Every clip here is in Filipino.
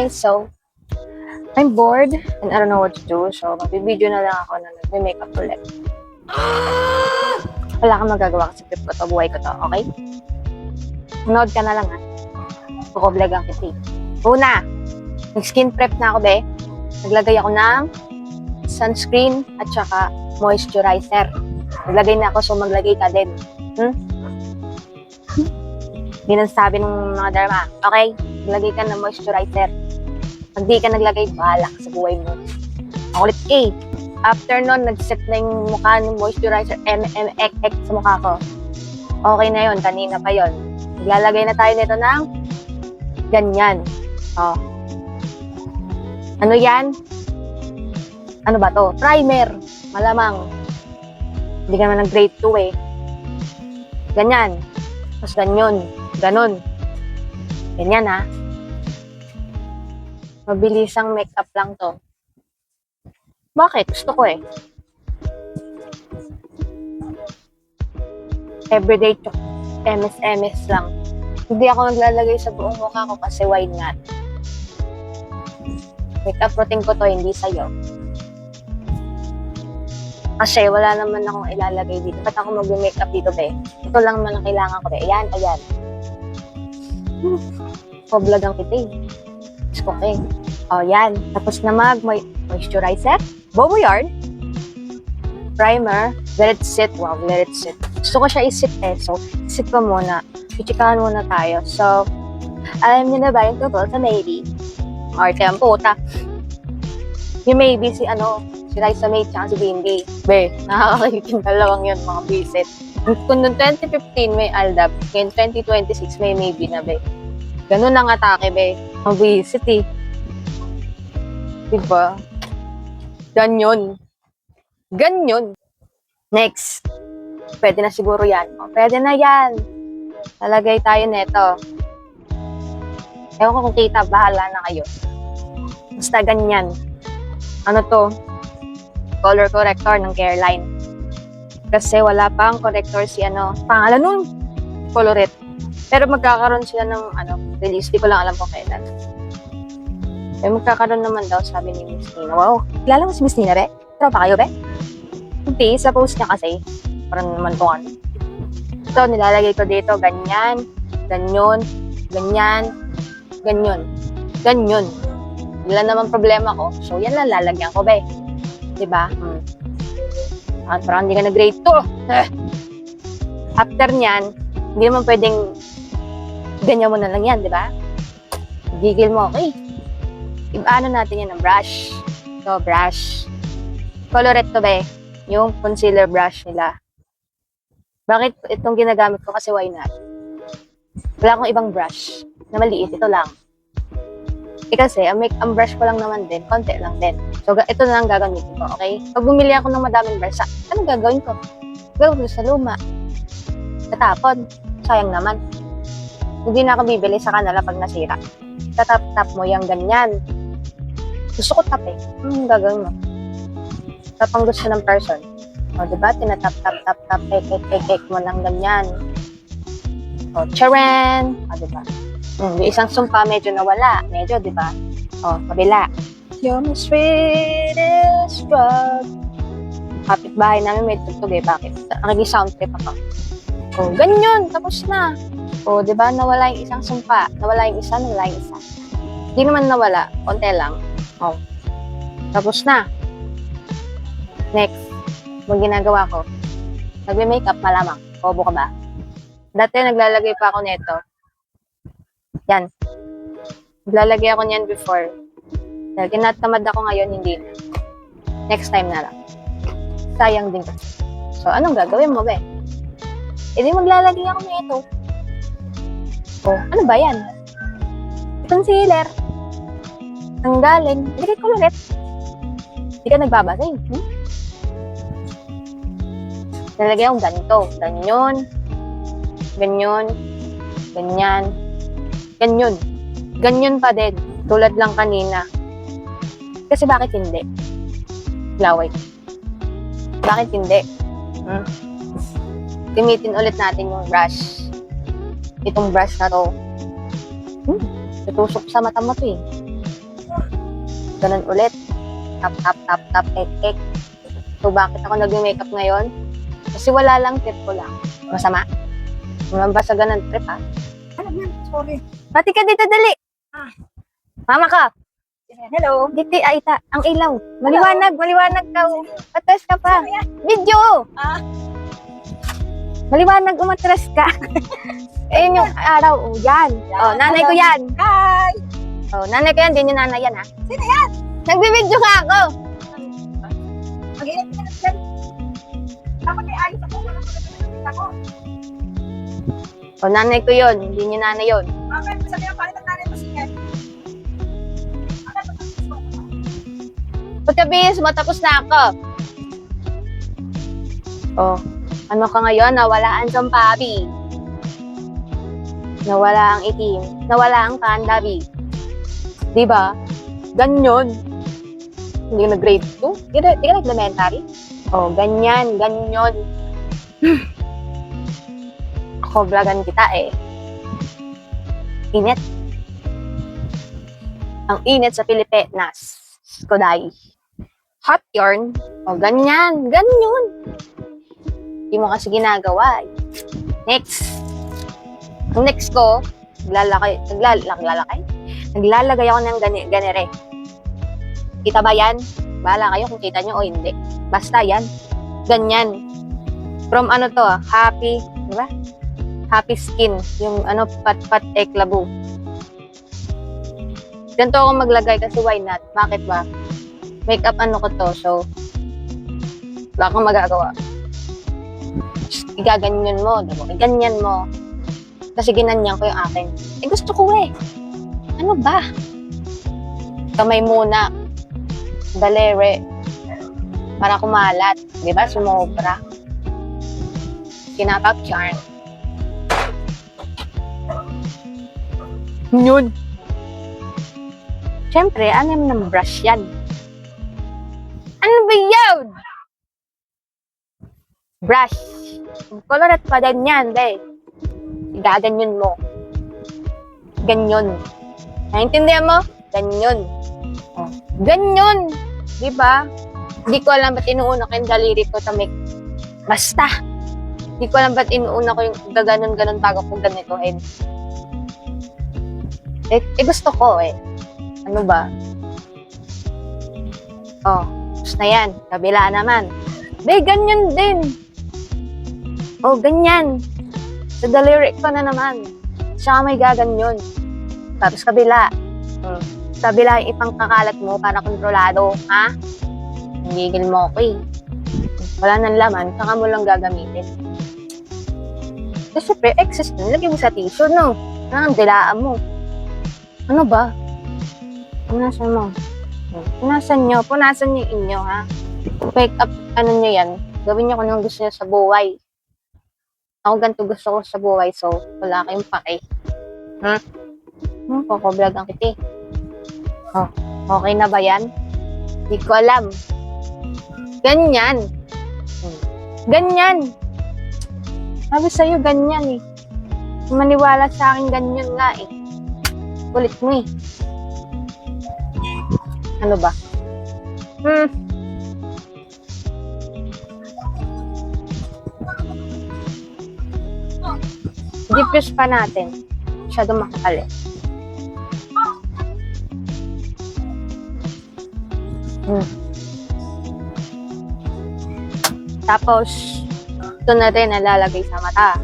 Okay, so I'm bored and I don't know what to do. So, magbibideo na lang ako na nagme-makeup ulit. Wala kang magagawa kasi trip ko to, buhay ko to, okay? Nood ka na lang ha. Kukoblog ang kasi. Una, nag-skin prep na ako, be. Naglagay ako ng sunscreen at saka moisturizer. Naglagay na ako, so maglagay ka din. Hindi nang sabi ng mga derma. Okay, naglagay ka ng moisturizer. Pag di ka naglagay, bahala ka sa buhay mo. Ako ulit, after nun, nag-set na yung mukha ng moisturizer, MMXX sa mukha ko. Okay na yun, kanina pa yun. Naglalagay na tayo nito ng ganyan. Oh. Ano yan? Ano ba to? Primer. Malamang. Hindi ka naman ng grade 2 eh. Ganyan. Tapos ganyan. Ganon. Ganyan ha. Mabilisang makeup lang to. Bakit? Gusto ko eh. Everyday MS lang. Hindi ako naglalagay sa buong mukha ko kasi why not? Makeup routine ko to, hindi sa'yo. Kasi wala naman akong ilalagay dito. Ba't ako mag-makeup dito, be? Ito lang naman ang kailangan ko, be. Ayan, ayan. Vlog ang kita eh. Okay. O, yan. Tapos na moisturizer. Bobo yarn. Primer. Let it sit. Wow, let it sit. Gusto ko siya isip eh. So, isip ko muna. Pichikahan muna tayo. So, alam niyo na ba yung tungkol sa maybe? Arte ang puta. Yung maybe si Raisa May tsaka si Bindi. Be, nakakakilig yung dalawang yun, mga visit. Kung noong 2015 may Aldab, ngayon 2026 may maybe na, be. Ganun ang atake, be. Ang visit eh. Diba? Ganyan. Ganyan. Next. Pwede na siguro yan. O, pwede na yan. Talagay tayo neto. Ewan ko kung kita, bahala na kayo. Basta ganyan. Ano to? Color corrector ng Careline. Kasi wala pang corrector si pangalan nun, Colorette. Pero magkakaroon sila ng release. Di ko lang alam kung kailan. Eh, magkakaroon naman daw, sabi ni Miss Nina. Wow, kilala mo si Miss Nina, be? Tropa kayo, be? Hindi, sa post niya kasi. Parang naman kung ano. Ito, nilalagay ko dito, ganyan, ganyan, ganyan, ganyan, ganyan. Wala naman problema ko. So, yan lang lalagyan ko, be. Diba? Parang hindi ka na grade 2. After nyan, hindi naman pwedeng ganyan mo na lang yan, diba? Gigil mo, okay. Ibaano natin yan ng brush. So, brush. Colorette to, be. Yung concealer brush nila. Bakit itong ginagamit ko? Kasi why not? Wala akong ibang brush na maliit. Ito lang. Kasi, ang brush ko lang naman din. Konti lang din. So, ito na lang gagamitin ko, okay? Pag bumili ako ng madaming brush, anong gagawin ko? Gagawin ko sa luma. Tatapon. Sayang naman. Hindi na ako bibili sa kanila pag nasira. Tatap-tap mo yung ganyan. Gusto ko tap eh. Gagawin mo. Tap ang gusto ng person. O, diba? Tinatap-tap-tap-tap. Kek mo lang ganyan. O, charan! O, diba? Yung isang sumpa medyo nawala. Medyo, diba? O, kabila. You're my sweetest drug. Kapit-bahay namin may tugtog eh. Bakit? Nakiki-sound trip ako. O, ganyan. Tapos na. O, diba? Nawala yung isang sumpa. Nawala yung isa, nawala yung isa. Hindi naman nawala. Konti lang. O. Tapos na. Next. Ang ginagawa ko. Nagme-makeup malamang. Bobo ka ba? Dati naglalagay pa ako nito. Yan. Naglalagay ako niyan before. Dahil tinatamad ako ngayon, hindi na. Next time na lang. Sayang din kasi. So, anong gagawin mo, be? Di maglalagay ako nito. Oh, ano ba yan? Concealer. Ang galing. Hindi ko ulit. Hindi ka nagbabasa yun. Nalagay akong ganito. Ganyan. Ganyan. Ganyan. Ganyan. Ganyan pa din. Tulad lang kanina. Kasi bakit hindi? Laway. Bakit hindi? Gamitin ulit natin yung brush. Itong brush na to. Tutusok sa mata mo to eh. Ganun ulit. Tap, tap, tap, tap, ek, ek. So, bakit ako nag-makeup ngayon? Kasi wala lang, trip ko lang. Masama? Naman ba sa ganun trip, ha? Ano yan? Sorry. Pati ka dito, dali. Ah. Mama ka. Hello. Diti, ay, ang ilaw. Maliwanag ka. Patras ka pa. Video! Ah. Maliwanag, umatras ka. Ayun yung araw. Oh, yan. Oh, nanay ko yan. Hi. Oh, nanay ko yan. Din yung nanay yan, ha? Sino yan? Nagbibidyo nga ako. Mag-iinit ka na dyan. Dapat ay ayos ako. Walang maganda ako. Oh, nanay ko yun. Hindi niyo nanay yun. Bakit? Sabi ang palit ang nanay mo siya. Pagkabihis mo, tapos na ako. Oh, ano ka ngayon? Nawala ang sampabi. Nawala ang itim. Nawala ang kandabi. Diba? Ganyan. Hindi ka nag-grade 2? Di ka nag-elementary? Oh, ganyan. Ako, vlogan kita eh. Init. Ang init sa Pilipinas. Koday. Hot yarn. O, ganyan. Hindi mo kasi ginagawa. Next. Ang next ko, naglalagay ako ng ganere. Kita ba yan? Bahala kayo kung kita nyo o hindi. Basta yan. Ganyan. From ano to, happy, di ba? Happy skin. Yung pat-pat eklabu. Ganito ako maglagay kasi why not? Bakit ba? Makeup ano ko to, so wala kang magagawa. Igaganyan mo, diba? Iganyan mo. Kasi ginanyan ko yung akin. Eh gusto ko eh. Ano ba? Kamay muna. Dalere. Para kumalat. Diba? Sumobra. Kinapap charm. Yun. Siyempre, ano yung ng brush yan? Ano ba yun? Brush. Colorat pa din yan, be. Gaganyan mo. Ganyan. Naintindihan mo? Ganyan. Oh. Ganyan. Diba? Hindi ko alam ba't inuuna ko yung daliri ko to make. Basta. Hindi ko alam ba't inuuna ko yung gaganon-ganon bago ko ganitohin. Eh, gusto ko eh. Ano ba? Oh, tapos na yan. Kabila naman. Be, ganyan din. Oh, ganyan. Sa daliri ko na naman. Siya may gaganyon. Tapos kabila. Kabila yung ipangkakalat mo para kontrolado. Ha? Hingigil mo ako eh. Wala nang laman, saka mo lang gagamitin. Kasi syempre, excess na. Lagyan mo sa tissue, no? Parang dilaan mo. Ano ba? Punasan mo. Punasan nyo yung inyo, ha? Make up, ano nyo yan? Gawin nyo kung anong gusto nyo sa buhay. Ako ganito gusto ko sa buhay, so wala kayong pake. Kukublog ang kiti. Oh, okay na ba yan? Hindi ko alam. Ganyan. Ganyan. Sabi sa'yo, ganyan eh. Maniwala sa akin, ganyan nga eh. Kulit mo eh. Ano ba? Diffuse pa natin. Masyado makakali. Tapos, ito na rin nalalagay sa mata.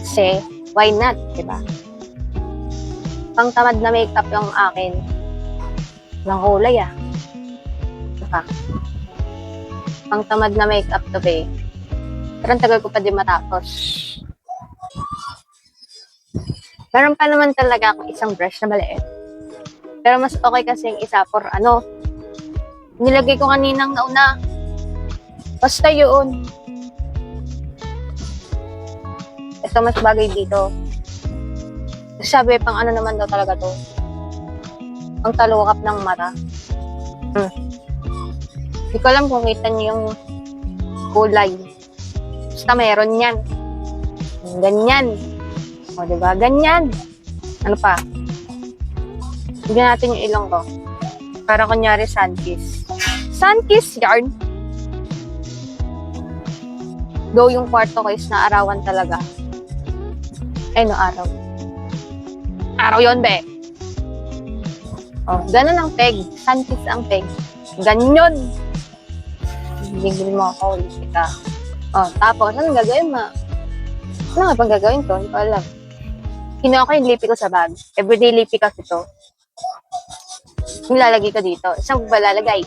Kasi, why not, diba? Pang tamad na makeup yung akin. Walang kulay ah. Diba? Pang tamad na makeup to be. Pero ang tagal ko pa din matapos. Meron pa naman talaga akong isang brush na maliit. Pero mas okay kasi yung isa for ano. Nilagay ko kaninang nauna. Basta yun. Ito mas bagay dito. Sabi pang ano naman daw talaga to. Pang talukap ng mata. Hindi ko alam kung kita niyo yung kulay. Basta meron yan. Ganyan. O, diba? Ganyan. Ano pa? Bigyan natin yung ilong ko. Para kunyari Sunkiss. Sunkiss yarn. Go yung kwarto ko is naarawan talaga. Ay, no, araw. Araw yun, be. Oh, ganun ang peg. Sunkiss ang peg. Ganyan. Bigil mo ako, ulit kita. Oh, tapos, anong gagawin mo? Ano nga pang gagawin ko? Hindi ko alam. Kinuha ko yung lipi ko sa bag. Everyday lipi kasi ito. Nilalagay ko dito. Isang ba lalagay?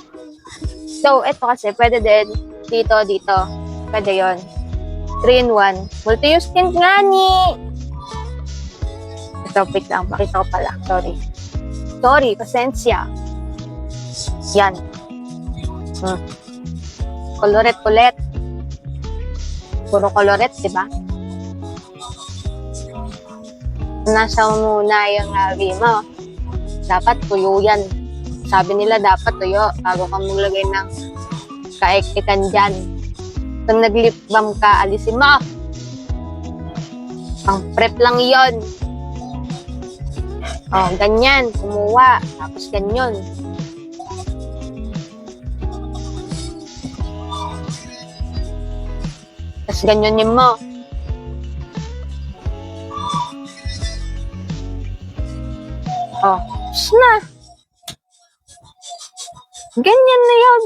So, ito kasi, pwede din dito, dito. Pwede yon. 3-in-1. Multi-use tint nga ni. Ito, wait lang. Pakita ko pala. Sorry, pasensya. Yan. Coloret ulit. Puro coloret, di ba? Nasa muna yung labi mo. Dapat tuyo yan. Sabi nila dapat tuyo bago ka maglagay ng kaek-ikan dyan. Kung nag-lip balm ka, alisin mo. Pang prep lang yon. Oh, ganyan. Kumuha. Tapos ganyan. Tapos ganyanin mo. Oh, na. Ganyan na yun.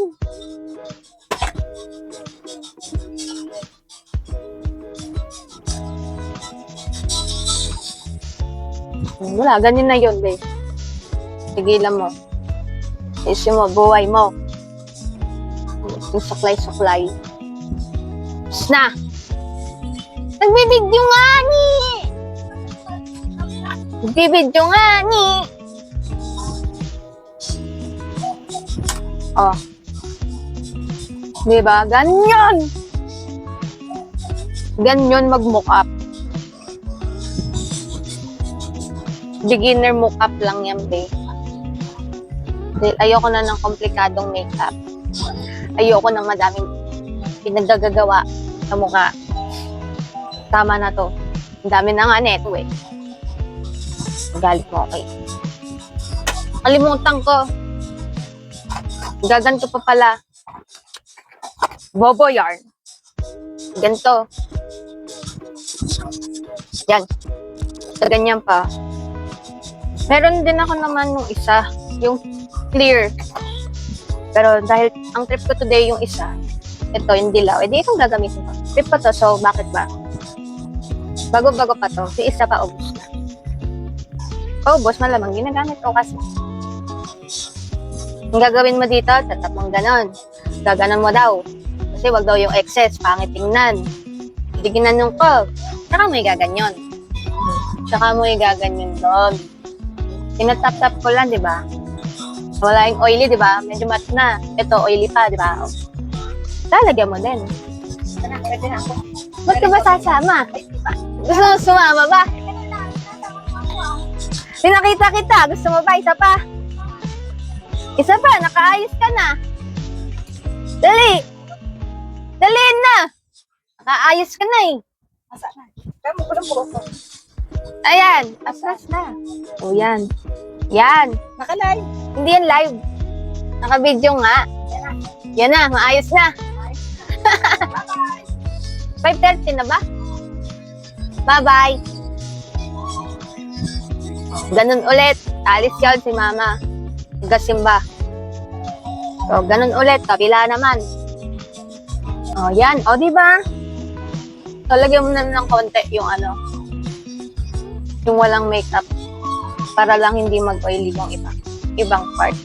Wala, ganyan na yun, babe. Tigilan mo. Isin mo, buhay mo. Yung suklay-suklay. Na. Nagbibidyo nga ni. Nagbibidyo nga ni. Oh. Diba? Ganyan. Ganyan mag-mock up. Beginner mock up lang yan, babe. Ayoko na ng komplikadong makeup. Ayoko ng madaming pinagagagawa sa mukha. Tama na to. Ang dami na nga neto eh. Galit mo, okay. Kalimutan ko. Gaganto pa pala. Bobo yarn. Ganto. Yan. So, ganyan pa. Meron din ako naman yung isa. Yung clear. Pero dahil ang trip ko today yung isa, ito yung dilaw. Eh di itong gagamitin ko. Trip ko to, so bakit ba? Bago-bago pa to. Yung isa pa, ubos na. Ubos, malamang ginagamit ko kasi. Ang gagawin mo dito, tatap mong ganon. Gaganon mo daw. Kasi wag daw yung excess, pangit tingnan. Hindi ginanong ko. Saka mo igaganyon. Saka mo igaganyon, dog. Tinatap-tap ko lang, di ba? Wala yung oily, di ba? Medyo matte na. Ito, oily pa, di ba? Lalagyan mo din. Pwede na ako. Ba't ka ba sasama? Gusto mo sumama ba? Pinakita kita. Gusto mo ba? Isa pa? Isa pa, nakaayos ka na. Dali! Dali na! Nakaayos ka na eh. Asa na? Kaya mo ko ng buko. Ayan. Asas na. O yan. Yan. Nakalay. Hindi yan live. Naka-video nga. Yan na, maayos na. 5:30 na ba? Bye-bye. Ganun ulit. Alis yun si mama. Gasimba. So, ganun ulit. Kapila naman. O, yan. O, diba? So, lagyan mo na ng konti yung ano. Yung walang makeup. Para lang hindi mag-oily yung ibang part.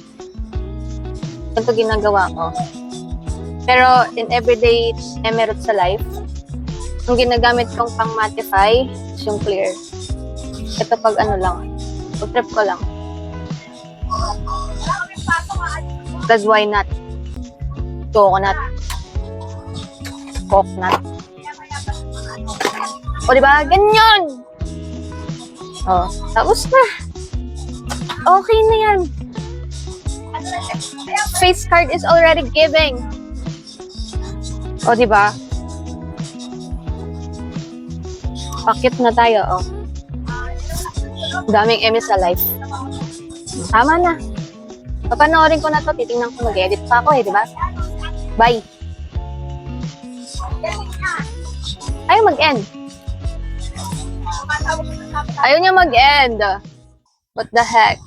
Ito ginagawa ko. Pero, in everyday emerald sa life, yung ginagamit kong pang mattify is yung clear. Ito pag ano lang. Pag-trip ko lang. Because why not? Coconut. O, diba? Ganyan! O, tapos na. Okay na yan. Face card is already giving. O, diba? Pakit na tayo, o. Daming eme sa life. Tama na. Papanoorin ko na to, titingnan ko, mag-edit pa ako eh, di ba? Bye. Ayaw mag-end. Ayaw niya mag-end. What the heck?